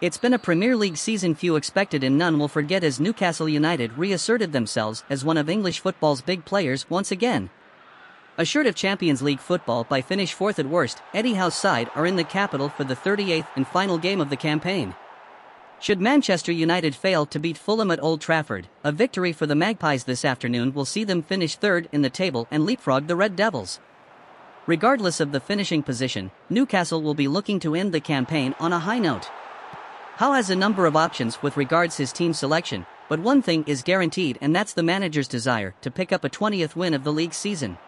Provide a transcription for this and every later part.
It's been a Premier League season few expected and none will forget, as Newcastle United reasserted themselves as one of English football's big players once again. Assured of Champions League football by finish fourth at worst, Eddie Howe's side are in the capital for the 38th and final game of the campaign. Should Manchester United fail to beat Fulham at Old Trafford, a victory for the Magpies this afternoon will see them finish third in the table and leapfrog the Red Devils. Regardless of the finishing position, Newcastle will be looking to end the campaign on a high note. Howe has a number of options with regards his team selection, but one thing is guaranteed, and that's the manager's desire to pick up a 20th win of the league season.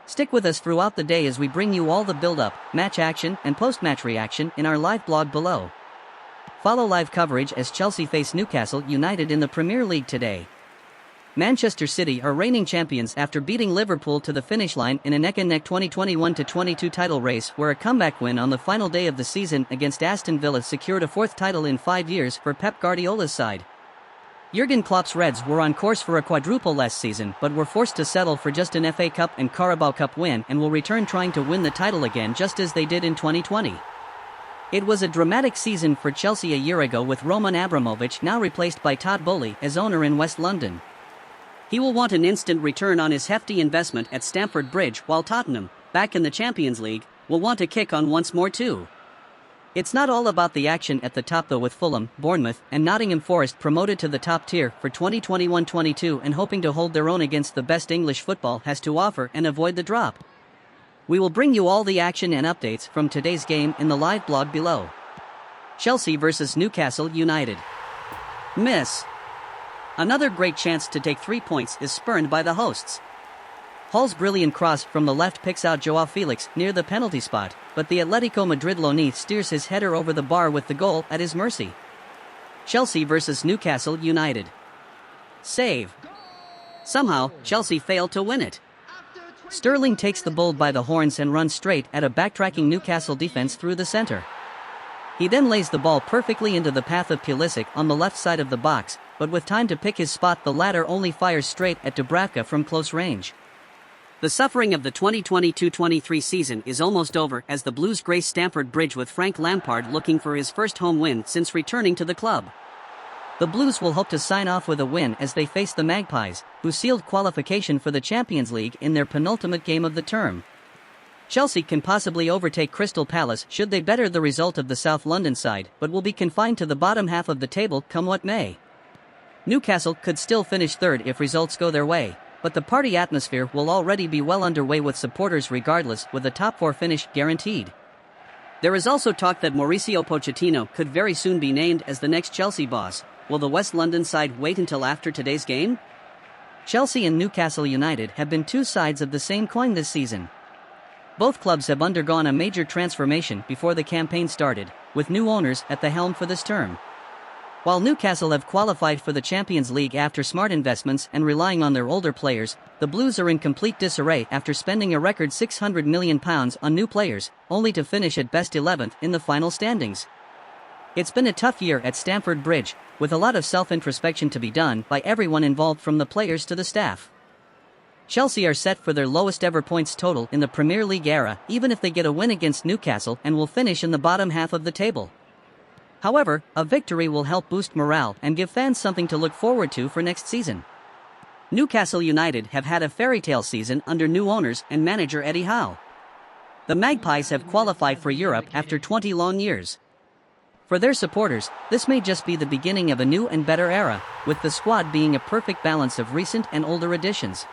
Stick with us throughout the day as we bring you all the build-up, match action and post-match reaction in our live blog below. Follow live coverage as Chelsea face Newcastle United in the Premier League today. Manchester City are reigning champions after beating Liverpool to the finish line in a neck-and-neck 2021-22 title race, where a comeback win on the final day of the season against Aston Villa secured a fourth title in 5 years for Pep Guardiola's side. Jurgen Klopp's Reds were on course for a quadruple last season but were forced to settle for just an FA Cup and Carabao Cup win and will return trying to win the title again, just as they did in 2020. It was a dramatic season for Chelsea a year ago, with Roman Abramovich now replaced by Todd Boehly as owner in West London. He will want an instant return on his hefty investment at Stamford Bridge, while Tottenham, back in the Champions League, will want a kick on once more too. It's not all about the action at the top though, with Fulham, Bournemouth and Nottingham Forest promoted to the top tier for 2021-22 and hoping to hold their own against the best English football has to offer and avoid the drop. We will bring you all the action and updates from today's game in the live blog below. Chelsea vs Newcastle United. Miss. Another great chance to take 3 points is spurned by the hosts. Hull's brilliant cross from the left picks out Joao Felix near the penalty spot, but the Atletico Madrid loanee steers his header over the bar with the goal at his mercy. Chelsea vs Newcastle United. Save. Somehow, Chelsea failed to win it. Sterling takes the bull by the horns and runs straight at a backtracking Newcastle defense through the center. He then lays the ball perfectly into the path of Pulisic on the left side of the box, but with time to pick his spot, the latter only fires straight at Dubravka from close range. The suffering of the 2022-23 season is almost over as the Blues grace Stamford Bridge with Frank Lampard looking for his first home win since returning to the club. The Blues will hope to sign off with a win as they face the Magpies, who sealed qualification for the Champions League in their penultimate game of the term. Chelsea can possibly overtake Crystal Palace should they better the result of the South London side, but will be confined to the bottom half of the table come what may. Newcastle could still finish third if results go their way, but the party atmosphere will already be well underway with supporters regardless, with a top 4 finish guaranteed. There is also talk that Mauricio Pochettino could very soon be named as the next Chelsea boss. Will the West London side wait until after today's game? Chelsea and Newcastle United have been two sides of the same coin this season. Both clubs have undergone a major transformation before the campaign started, with new owners at the helm for this term. While Newcastle have qualified for the Champions League after smart investments and relying on their older players, the Blues are in complete disarray after spending a record £600 million on new players, only to finish at best 11th in the final standings. It's been a tough year at Stamford Bridge, with a lot of self-introspection to be done by everyone involved from the players to the staff. Chelsea are set for their lowest ever points total in the Premier League era, even if they get a win against Newcastle, and will finish in the bottom half of the table. However, a victory will help boost morale and give fans something to look forward to for next season. Newcastle United have had a fairy tale season under new owners and manager Eddie Howe. The Magpies have qualified for Europe after 20 long years. For their supporters, this may just be the beginning of a new and better era, with the squad being a perfect balance of recent and older additions.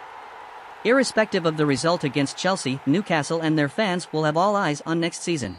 Irrespective of the result against Chelsea, Newcastle and their fans will have all eyes on next season.